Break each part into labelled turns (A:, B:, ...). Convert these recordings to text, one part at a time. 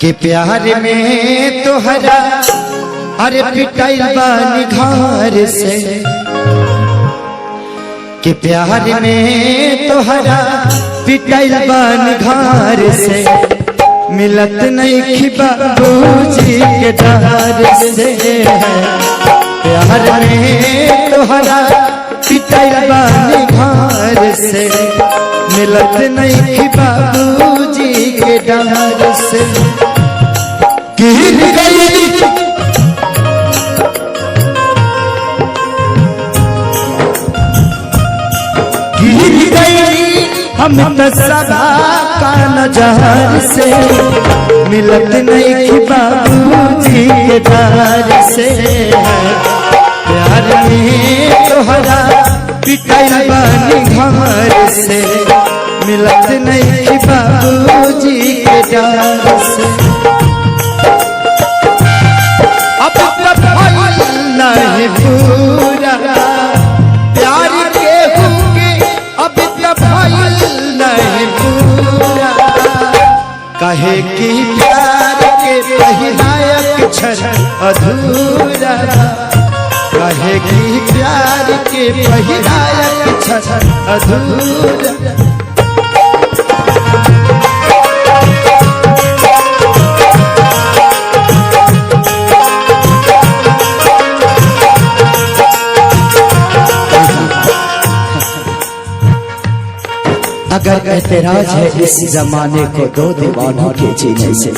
A: के प्यार में तोहरा अरे पिटाइल बानी घर से के प्यार में तोहरा पिटाइल बानी घर से मिलत नहीं खी बाबूजी के डर से प्यार में तोहरा पिटाइल बानी घर से मिलत नहीं खी बाबूजी के डर से गिर गई हम सदा का नजर से मिलत नहीं कि बाबूजी के डर से प्यार में तोहरा पिटाइल बानी घर से मिलत नहीं कि बाबूजी के डर से अब तक नहीं पूरा प्यार के होके अब तक नहीं पूरा कहे कि प्यार के पहिनायक क्षण अधूरा कहे कि प्यार के पहिनायक क्षण अधूरा अगर एतराज है इस जमाने को दो दीवानों के जीने से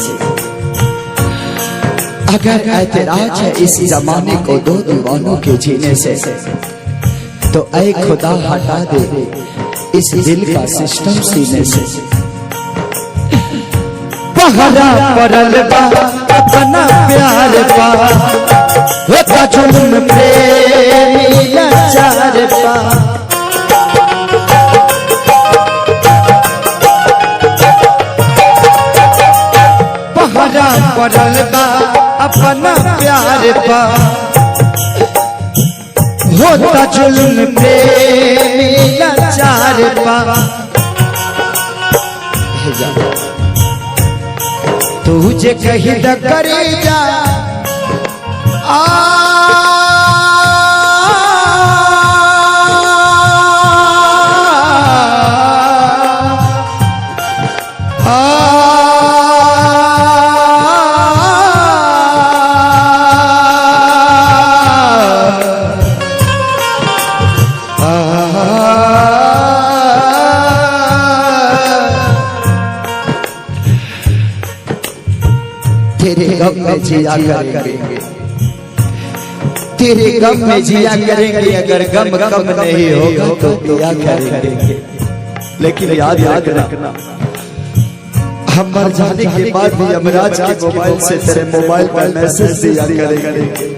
A: अगर एतराज है इस जमाने को दो दीवानों के जीने से तो ऐ खुदा हटा दे इस दिल का सिस्टम सीने से पहरा परल बा अपना प्यार पा होता जुल्म प्रेमी लाचार पा पड़ल बा अपना प्यार पा होता जुल्म प्रेमी लाचार पा तुझे कहीं न करे जा तेरे गम में जिया करेंगे तेरे गम में जिया करेंगे अगर गम कम नहीं होगा तो दिया करेंगे लेकिन याद रखना हम मर जाने के बाद भी यमराज के मोबाइल से तेरे मोबाइल पर मैसेज दिया करेंगे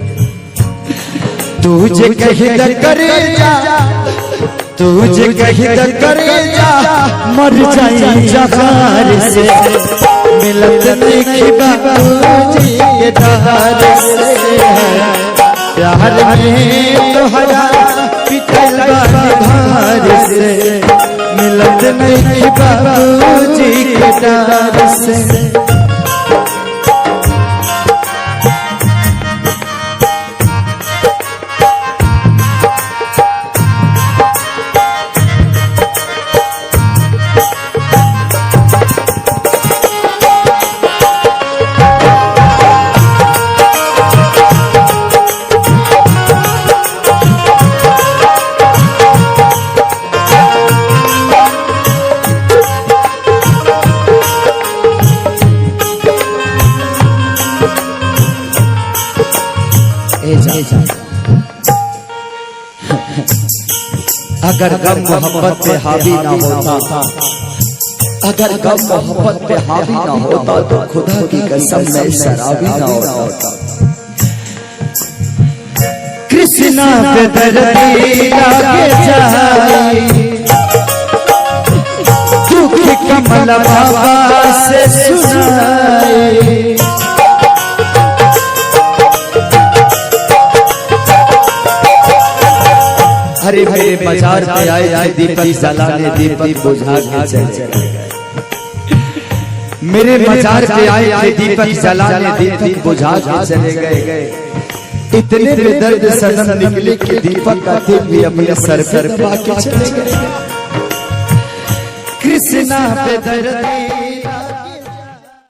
A: तुझे कहीं न करे जा तुझे कहीं न करे जा मर जाए जहार से मिलत नहीं कि बाबूजी के डर से प्यार में तोहरा पिटाइल बानी घर से मिलत नहीं कि बाबूजी के डर से अगर गम मोहब्बत पे हावी ना होता अगर गम मोहब्बत पे हावी ना होता तो खुदा की कसम मैं शराबी ना होता कृष्णा पे दर्दी लागे जाए दुख कमल बाबा से सुनाए हरे भरे बाजार पे आए दीपक जलाने दीपक बुझा के चले गए मेरे मजार पे आए थे दीपक जलाने, दीपक बुझा के चले गए। इतने बेदर्द सनम निकले कि दीपक का दिल भी अपने सर पर दबा के चले गए। कृष्णा बेदर्दी